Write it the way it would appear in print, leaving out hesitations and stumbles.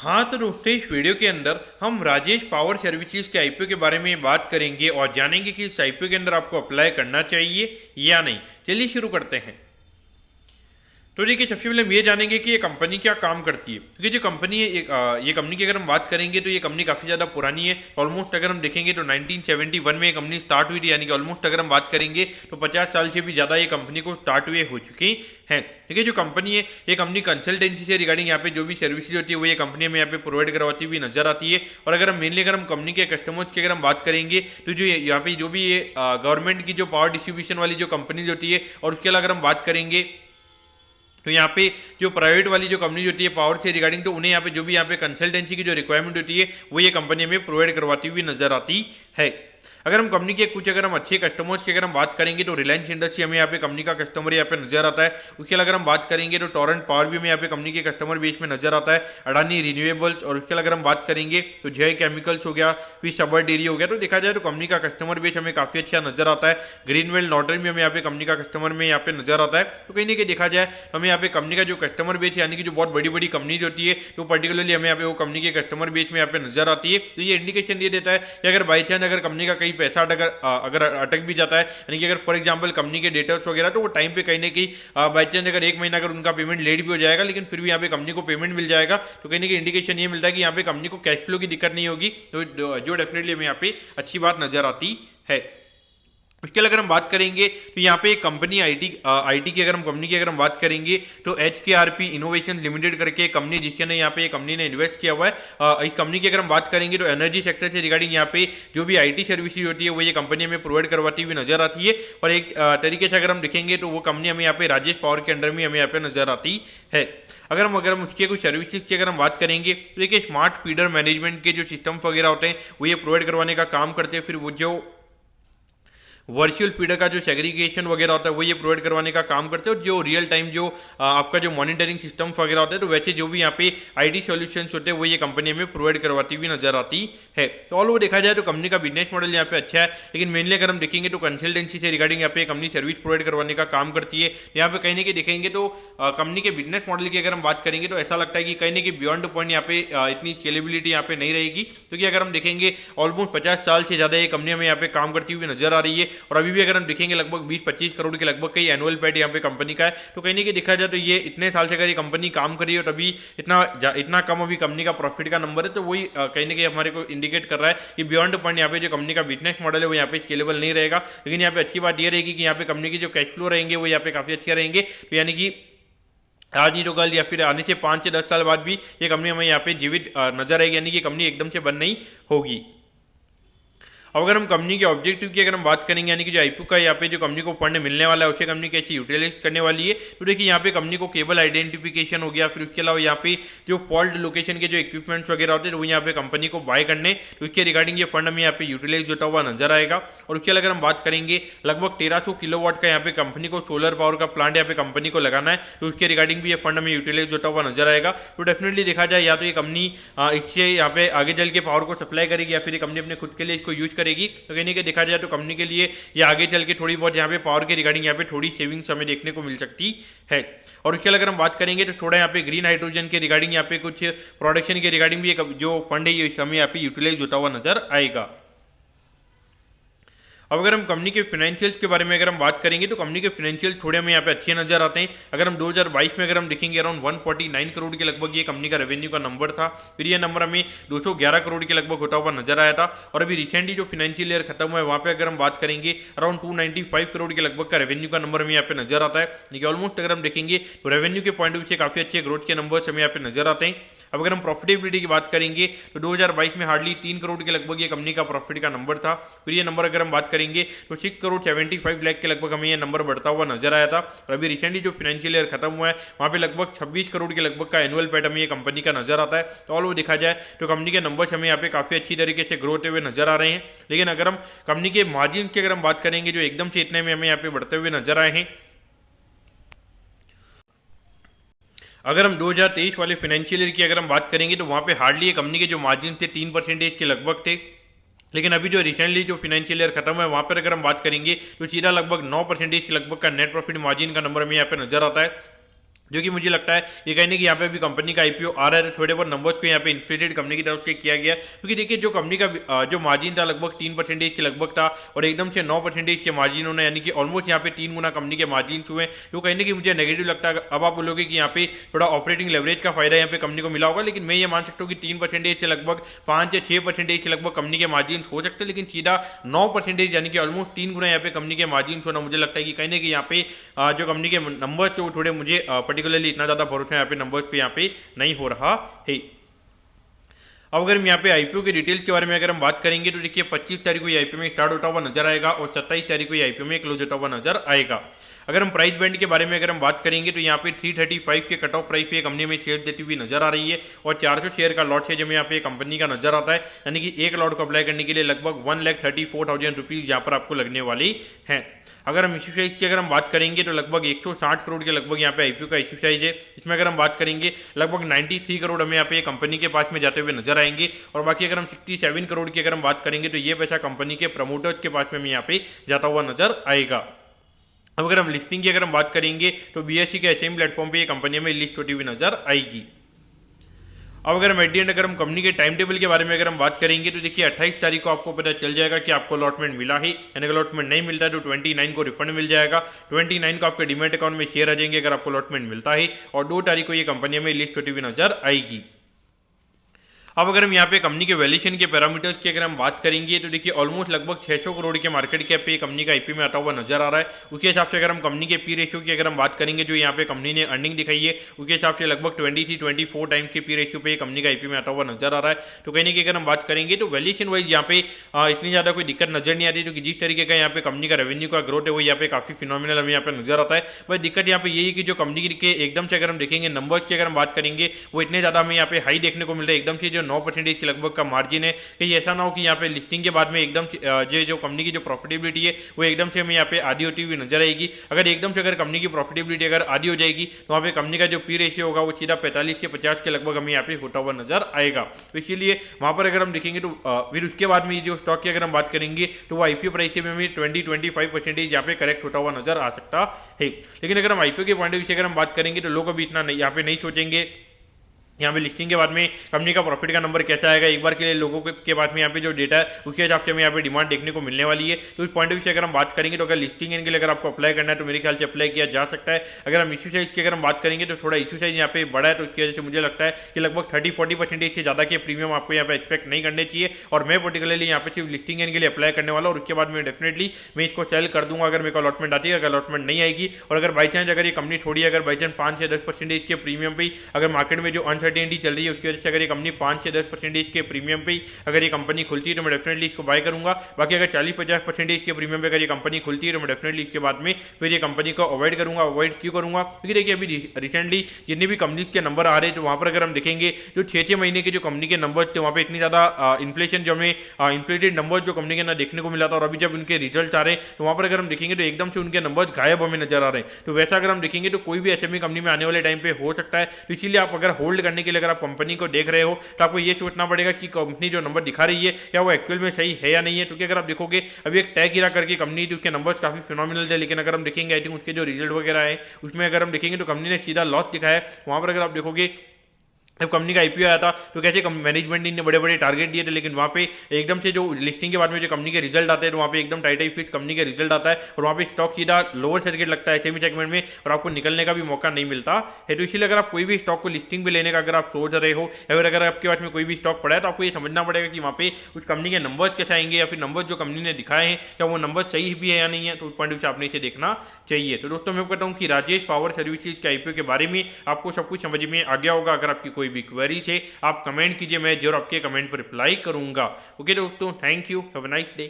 हाँ तो दोस्तों, इस वीडियो के अंदर हम राजेश पावर सर्विसेज के आईपीओ के बारे में बात करेंगे और जानेंगे कि इस आईपीओ के अंदर आपको अप्लाई करना चाहिए या नहीं। चलिए शुरू करते हैं। तो देखिए, सबसे पहले हम ये जानेंगे कि ये कंपनी क्या काम करती है, क्योंकि जो कंपनी है ये कंपनी की अगर हम बात करेंगे तो ये कंपनी काफ़ी ज़्यादा पुरानी है। ऑलमोस्ट अगर हम देखेंगे तो 1971 में ये कंपनी स्टार्ट हुई थी, यानी कि ऑलमोस्ट अगर हम बात करेंगे तो 50 साल से भी ज़्यादा ये कंपनी को स्टार्ट हुए हो चुकी हैं। ठीक है, जो कंपनी है ये कंपनी कंसल्टेंसी से रिगार्डिंग यहाँ पे जो भी सर्विसेज होती है वो ये कंपनी में यहाँ पे प्रोवाइड करवाती हुई नजर आती है। और अगर हम मेनली अगर हम कंपनी के कस्टमर्स की अगर हम बात करेंगे तो जो यहाँ पे जो भी ये गवर्नमेंट की जो पावर डिस्ट्रीब्यूशन वाली जो कंपनीज होती है, और उसके अलावा अगर हम बात करेंगे तो यहाँ पे जो प्राइवेट वाली जो कंपनी होती है पावर से रिगार्डिंग, तो उन्हें यहाँ पे जो भी यहाँ पे कंसल्टेंसी की जो रिक्वायरमेंट होती है वो ये कंपनी में प्रोवाइड करवाती हुई नजर आती है। अगर हम कंपनी के कुछ अगर हम अच्छे कस्टमर्स की अगर हम बात करेंगे तो रिलायंस इंडस्ट्री हमें यहाँ पे कंपनी का कस्टमर यहाँ पे नजर आता है। उसके अलावा अगर हम बात करेंगे तो टोरेंट पावर भी हमें यहाँ पे कंपनी के कस्टमर बेस में नजर आता है। अडानी रिन्यूएबल्स, और उसके अलावा अगर हम बात करेंगे तो जय केमिकल्स हो गया, फिर सबर डेयरी हो गया। तो देखा जाए तो कंपनी का कस्टमर बेस हमें काफी अच्छा नजर आता है। ग्रीनवेल नॉर्डन भी हमें यहाँ पे कंपनी का कस्टमर में यहाँ पे नजर आता है। तो कहीं ना कहीं देखा जाए तो हमें यहाँ पे कंपनी का जो कस्टमर बेस यानी कि जो बहुत बड़ी बड़ी कंपनीज होती है तो पर्टिकुलरली हमें यहाँ पे वो कंपनी के कस्टमर बेस में यहाँ पे नजर आती है। तो ये इंडिकेशन ये देता है कि अगर बाई चांस अगर कंपनी का कहीं पैसा अगर अटक भी जाता है, यानी कि अगर फॉर एग्जांपल कंपनी के डेटर्स वगैरह, तो वो टाइम पे कहीं ना कहीं बाई चांस अगर एक महीना अगर उनका पेमेंट लेट भी हो जाएगा लेकिन फिर भी यहाँ पे कंपनी को पेमेंट मिल जाएगा, तो कहीं ना कहीं इंडिकेशन ये मिलता है कि यहाँ पे कंपनी को कैश फ्लो की दिक्कत नहीं होगी। तो जो डेफिनेटली हमें यहाँ पे अच्छी बात नजर आती है। उसके अगर हम बात करेंगे तो यहाँ पे एक कंपनी आईटी की अगर हम कंपनी की अगर हम बात करेंगे तो HKRP इनोवेशन लिमिटेड करके कंपनी, जिसके अंदर यहाँ पे कंपनी ने इन्वेस्ट किया हुआ है। इस कंपनी की अगर हम बात करेंगे तो एनर्जी सेक्टर से रिगार्डिंग यहाँ पे जो भी आईटी सर्विसेज होती है वो ये कंपनी हमें प्रोवाइड करवाती हुई नजर आती है। और एक तरीके से अगर हम देखेंगे तो वो कंपनी हमें यहाँ पे राजेश पावर के अंडर में हमें यहाँ पे नजर आती है। अगर हम उसके कुछ सर्विसेज की अगर हम बात करेंगे तो देखिए, स्मार्ट फीडर मैनेजमेंट के जो सिस्टम वगैरह होते हैं वो ये प्रोवाइड करवाने का काम करते हैं। फिर वो जो वर्चुअल फीडर का जो सेग्रीगेशन वगैरह होता है वो ये प्रोवाइड करवाने का काम करते हैं। और जो रियल टाइम जो आपका जो मॉनिटरिंग सिस्टम वगैरह होता है, तो वैसे जो भी यहाँ पे आईटी सॉल्यूशंस होते हैं वो ये कंपनी में प्रोवाइड करवाती हुई नजर आती है। तो ऑल ओवर देखा जाए तो कंपनी का बिजनेस मॉडल यहाँ पे अच्छा है, लेकिन मेनली अगर हम देखेंगे तो कंसल्टेंसी से रिगार्डिंग यहाँ पे कंपनी सर्विस प्रोवाइड करवाने का काम करती है। यहाँ पे कहीं ना कहीं देखेंगे तो कंपनी के बिजनेस मॉडल की अगर हम बात करेंगे तो ऐसा लगता है कि कहीं ना कहीं बियॉन्ड पॉइंट यहाँ पे इतनी स्केलेबिलिटी यहाँ पे नहीं रहेगी, क्योंकि अगर हम देखेंगे ऑलमोस्ट 50 साल से ज़्यादा ये कंपनी हमें यहाँ पे काम करती हुई नजर आ रही है। और अभी भी अगर हम देखेंगे लगभग 20-25 करोड़ के लगभग कई एनुअल पैट यहाँ पे कंपनी का है। तो कहीं ना कहीं देखा जाए तो ये इतने साल से अगर ये कंपनी काम करी है, तभी इतना कम अभी कंपनी का प्रॉफिट का नंबर है, तो वही कहीं ना कहीं हमारे को इंडिकेट कर रहा है कि बियॉन्ड पॉइंट यहाँ पे जो कंपनी का बिजनेस मॉडल है वो यहाँ पे स्केलेबल नहीं रहेगा। लेकिन यहाँ पे अच्छी बात ये रहेगी कि यहाँ पे कंपनी की जो कैश फ्लो रहेंगे वो यहाँ पे काफी अच्छे रहेंगे। तो यानी कि आज नहीं तो कल या फिर आने से 5 से 10 साल बाद भी ये कंपनी हमें यहाँ पे जीवित नजर आएगी, यानी कि कंपनी एकदम से बंद नहीं होगी। अब अगर हम कंपनी के ऑब्जेक्टिव की अगर हम बात करेंगे, यानी कि जो आईपीओ का यहाँ पे जो कंपनी को फंड मिलने वाला है उसे कंपनी कैसे यूटिलाइज करने वाली है, तो देखिए यहाँ पे कंपनी को केबल आइडेंटिफिकेशन हो गया, फिर उसके अलावा यहाँ पे जो फॉल्ट लोकेशन के जो इक्विपमेंट्स वगैरह होते हैं तो वो यहाँ पे कंपनी को बाय करने, तो उसके रिगार्डिंग ये फंड हमें यहाँ पे यूटिलाइज होता हुआ नजर आएगा। और उसके अलावा अगर हम बात करेंगे लगभग 1300 किलोवाट का यहाँ पे कंपनी को सोलर पावर का प्लांट यहाँ पे कंपनी को लगाना है, तो उसके रिगार्डिंग भी ये फंड हमें यूटिलाइज होता हुआ नजर आएगा। तो डेफिनेटली देखा जाए या तो ये कंपनी इससे यहाँ पे आगे चल के पावर को सप्लाई करेगी या फिर ये कंपनी अपने खुद के लिए इसको यूज करेगी। तो कहीं देखा जाए तो कंपनी के लिए ये आगे चल के थोड़ी बहुत यहाँ पे पावर के रिगार्डिंग यहाँ पे थोड़ी सेविंग्स हमें देखने को मिल सकती है। और उसके अगर हम बात करेंगे तो थोड़ा यहाँ पे ग्रीन हाइड्रोजन के रिगार्डिंग यहाँ पे कुछ प्रोडक्शन के रिगार्डिंग भी जो फंड है ये हमें यहाँ पे यूटिलाइज होता हुआ नजर आएगा। अब अगर हम कंपनी के फाइनेंशियल्स के बारे में अगर हम बात करेंगे तो कंपनी के फाइनेंशियल थोड़े हमें यहाँ पे अच्छे नजर आते हैं। अगर हम 2022 में अगर हम देखेंगे अराउंड 149 करोड़ के लगभग ये कंपनी का रेवेन्यू का नंबर था, फिर ये नंबर हमें 211 करोड़ के लगभग होता हुआ नजर आया था। और अभी रिसेंटली जो फाइनेंशियल ईयर खत्म हुआ है वहाँ पे अगर हम बात करेंगे अराउंड 295 करोड़ के लगभग का रेवेन्यू का नंबर हमें यहाँ पे नजर आता है। लेकिन ऑलमोस्ट अगर हम देखेंगे तो रेवेन्यू के पॉइंट ऑफ व्यू से काफी अच्छे ग्रोथ के नंबर्स हमें यहाँ पे नजर आते हैं। अब अगर हम प्रॉफिटेबिलिटी की बात करेंगे तो 2022 में हार्डली 3 करोड़ के लगभग ये कंपनी का प्रॉफिट का नंबर था। फिर ये नंबर अगर हम बात करेंगे तो 6 करोड़ 75 लाख के लगभग हमें ये नंबर बढ़ता हुआ नजर आया था। और अभी रिसेंटली जो फाइनेंशियल ईयर खत्म हुआ है वहाँ पे लगभग 26 करोड़ के लगभग का एनुअल पैट हमें ये कंपनी का नजर आता है। तो ऑल वो देखा जाए तो कंपनी के नंबर्स हमें यहाँ पे काफी अच्छी तरीके से ग्रो होते हुए नजर आ रहे हैं। लेकिन अगर हम कंपनी के मार्जिन की अगर हम बात करेंगे जो एकदम से इतने में हमें यहाँ पे बढ़ते हुए नजर आए हैं। अगर हम 2023 वाले फाइनेंशियल ईयर की अगर हम बात करेंगे तो वहाँ पे हार्डली ये कंपनी के जो मार्जिन थे 3% के लगभग थे। लेकिन अभी जो रिसेंटली जो फाइनेंशियल ईयर खत्म है वहाँ पर अगर हम बात करेंगे तो सीधा लगभग 9% के लगभग का नेट प्रॉफिट मार्जिन का नंबर हमें यहाँ पे नजर आता है, जो कि मुझे लगता है ये कहने कि यहाँ पे अभी कंपनी का आईपीओ आ रहा है, थोड़े बहुत नंबर्स को यहाँ पे इन्फ्लेटेड कंपनी की तरफ से किया गया, क्योंकि देखिए जो कंपनी का जो मार्जिन था लगभग 3% के लगभग था, और एकदम से 9% के मार्जिन होना, यानी कि ऑलमोस्ट यहाँ पे 3 गुना कंपनी के मार्जिन हुए, जो कहने की मुझे नेगेटिव लगता है। अब आप बोलोगे कि यहाँ पे थोड़ा ऑपरेटिंग लेवरेज का फायदा यहाँ पे कंपनी को मिला होगा, लेकिन मैं ये मान सकता हूँ कि 3% से लगभग 5 या 6% के लगभग कंपनी के मार्जिन हो सकते हैं, लेकिन सीधा 9% यानी कि ऑलमोस्ट 3 गुना यहाँ पे कंपनी के मार्जिन होना, मुझे लगता है कि कहने की यहाँ पे जो कंपनी के नंबर्स वो थोड़े मुझे पर्टिकुलरली इतना ज़्यादा भरोसा यहाँ पे नंबर्स पे यहाँ पे नहीं हो रहा है। अब अगर हम यहाँ पे आईपीओ के डिटेल्स के बारे में अगर हम बात करेंगे तो देखिए 25 तारीख को ये आईपीओ में स्टार्ट होता हुआ नजर आएगा और 27 तारीख को ये आईपीओ में क्लोज होता हुआ नजर आएगा। अगर हम प्राइस बैंड के बारे में अगर हम बात करेंगे तो यहाँ पे 335 के कट ऑफ प्राइस पे कंपनी में शेयर देती हुई नजर आ रही है, और 400 शेयर का लॉट है जो यहाँ पे कंपनी का नजर आता है, यानी कि एक लॉट को अप्लाई करने के लिए लगभग 1,34,000 रुपीज़ यहाँ पर आपको लगने वाली हैं। अगर हम इश्यू साइज की अगर हम बात करेंगे तो लगभग 160 करोड़ के लगभग यहाँ पे आईपीओ का इश्यू साइज है। इसमें अगर हम बात करेंगे लगभग 93 करोड़ हमें यहाँ पे कंपनी के पास में जाते हुए नजर आएंगे, और बाकी अगर हम 67 करोड़ की अगर हम बात करेंगे तो ये पैसा कंपनी के प्रमोटर्स के पास में यहाँ पे जाता हुआ नजर आएगा। अब अगर हम लिस्टिंग की अगर हम बात करेंगे तो बीएसई के एसएम प्लेटफॉर्म पे ये कंपनी में लिस्ट होती हुई नजर आएगी। अब अगर हम एट द एंड अगर हम कंपनी के टाइम टेबल के बारे में अगर हम बात करेंगे तो देखिए 28 तारीख को आपको पता चल जाएगा कि आपको अलॉटमेंट मिला है, यानी अगर अलॉटमेंट नहीं मिलता है तो 29 को रिफंड मिल जाएगा, 29 को आपके डीमैट अकाउंट में शेयर आ जाएंगे अगर आपको अलॉटमेंट मिलता है, और 2 तारीख को ये कंपनी में लिस्ट होती हुई नजर आएगी। अब अगर हम यहाँ पे कंपनी के वैल्यूएशन के पैरामीटर्स की अगर हम बात करेंगे तो देखिए ऑलमोस्ट लगभग 600 करोड़ के मार्केट कैप पे कंपनी का आईपीओ में आता हुआ नजर आ रहा है। उसके हिसाब से अगर हम कंपनी के पी रेशियो की अगर हम बात करेंगे जो यहाँ पे कंपनी ने अर्निंग दिखाई है उसके हिसाब से लगभग 23-24 टाइम्स के पी रेशियो पे कंपनी का आईपीओ में आता हुआ नजर आ रहा है। तो कहने की अगर हम बात करेंगे तो वैल्यूएशन वाइज यहाँ पे इतनी ज़्यादा कोई दिक्कत नजर नहीं आती, क्योंकि जिस तरीके का यहाँ पे कंपनी का रेवेन्यू का ग्रोथ है वो यहाँ पे काफी फिनोमिनल हमें यहाँ पे नजर आता है। बस दिक्कत यहाँ पे यही है कि जो कंपनी के एकदम से अगर हम देखेंगे नंबर्स की अगर हम बात करेंगे वो इतने ज़्यादा हमें यहाँ पे हाई देखने को मिल रहा है, एकदम से जो 9% के लगभग का मार्जिन है, कि ऐसा ना हो कि यहाँ पे लिस्टिंग के बाद में एकदम जो कंपनी की जो प्रॉफिटेबिलिटी है वो एकदम से हमें यहाँ पे आधी होती हुई नजर आएगी। अगर एकदम से अगर कंपनी की प्रॉफिटेबिलिटी अगर आधी हो जाएगी तो वहाँ पे कंपनी का जो पी रेशियो होगा वो सीधा 45 से 50 के लगभग हमें यहाँ पे होता हुआ नजर आएगा। तो इसीलिए वहाँ पर अगर हम देखेंगे तो फिर उसके बाद में जो स्टॉक की अगर हम बात करेंगे तो वो आईपीओ प्राइस में हमें 20-25% यहाँ पे करेक्ट होता हुआ नजर आ सकता है। लेकिन अगर हम आईपीओ के पॉइंट ऑफ व्यू से अगर हम बात करेंगे तो लोग अभी इतना यहाँ पे नहीं सोचेंगे यहाँ पे लिस्टिंग के बाद में कंपनी का प्रॉफिट का नंबर कैसा आएगा, एक बार के लिए लोगों के पास में यहाँ पे जो डेटा है उसके हिसाब से हमें यहाँ पे डिमांड देखने को मिलने वाली है। तो इस पॉइंट ऑफ व्यू से अगर हम बात करेंगे तो अगर लिस्टिंग के लिए अगर आपको अप्लाई करना है तो मेरे ख्याल से अप्लाई किया जा सकता है। अगर हम इशू साइज की अगर हम बात करेंगे तो थोड़ा इशू साइज यहाँ पे बड़ा है, तो उसकी वजह से मुझे लगता है कि लगभग 30-40% से ज़्यादा के प्रीमियम आपको यहाँ पे एक्सपेक्ट नहीं करने चाहिए, और मैं पर्टिकुलरली यहाँ पे सिर्फ लिस्टिंग के लिए अप्लाई करने वाला, और उसके बाद में डेफिनेटली मैं इसको सेल कर दूंगा अगर मेरे को अलॉटमेंट आती है। अगर अलॉटमेंट नहीं आएगी और अगर बाई चांस अगर ये कंपनी थोड़ी अगर बाई चांस 5 से 10% के प्रीमियम पे अगर मार्केट में जो अनसर्टेनिटी चल रही है उसकी वजह से अगर ये कंपनी 5 से 10% के प्रीमियम पे अगर ये कंपनी खुलती है तो मैं डेफिनेटली इसको बाय करूंगा। बाकी अगर 40-50% के प्रीमियम पे अगर ये कंपनी खुलती है तो मैं डेफिनेटली इसके बाद में फिर ये कंपनी को अवॉइड करूंगा। अवॉइड क्यों करूंगा, क्योंकि देखिए अभी रिसेंटली जितनी भी कंपनीज के नंबर आ रहे हैं तो वहाँ पर अगर हम देखेंगे जो 6-6 महीने के जो कंपनी के नंबर थे वहाँ पे इतनी ज़्यादा इन्फ्लेशन जो हमें इन्फ्लेटेड नंबर जो कंपनी के ना देखने को मिला था, और अभी जब उनके रिजल्ट आ रहे हैं तो वहाँ पर अगर हम देखेंगे तो एकदम से उनके नंबर्स गायब हमें नजर आ रहे हैं। तो वैसा अगर हम देखेंगे तो कोई भी एसएमई कंपनी में आने वाले टाइम पे हो सकता है। तो इसीलिए आप अगर होल्ड करने के लिए अगर आप कंपनी को देख रहे हो तो आपको ये सोचना पड़ेगा कि कंपनी जो नंबर दिखा रही है क्या वो एक्चुअल में सही है या नहीं है। क्योंकि अगर आप देखोगे अभी एक टैग गिरा करके कंपनी थी उसके नंबर्स काफी फिनोमिनल है, लेकिन अगर हम देखेंगे आई थिंक उसके जो रिजल्ट वगैरह है उसमें अगर हम देखेंगे तो कंपनी ने सीधा लॉस दिखाया है। वहाँ पर अगर आप देखोगे जब कंपनी का आईपीओ आया था तो कैसे मैनेजमेंट ने बड़े बड़े टारगेट दिए थे, लेकिन वहाँ पे एकदम से जो लिस्टिंग के बाद में जो कंपनी के रिजल्ट आते हैं तो वहाँ पे एकदम टाइट फिक्स कंपनी के रिजल्ट आता है और वहाँ पे स्टॉक सीधा लोअर सर्किट लगता है सेमी सेगमेंट में, और आपको निकलने का भी मौका नहीं मिलता है। तो इसीलिए अगर आप कोई भी स्टॉक को लिस्टिंग पे लेने का अगर आप सोच रहे हो या फिर अगर आपके पास में कोई भी स्टॉक पड़ा है तो आपको ये समझना पड़ेगा कि वहाँ पे उस कंपनी के नंबर्स कैसे आएंगे, या फिर नंबर्स जो कंपनी ने दिखाए हैं क्या वो नंबर सही भी है या नहीं है। तो उस पॉइंट से आपने इसे देखना चाहिए। तो दोस्तों मैं कहता हूँ कि राजेश पावर सर्विसेज के आईपीओ के बारे में आपको सब कुछ समझ में आ गया होगा। अगर आपकी कोई भी क्वेरीज है आप कमेंट कीजिए, मैं जरूर आपके कमेंट पर रिप्लाई करूंगा। ओके दोस्तों, thank you, have a nice day.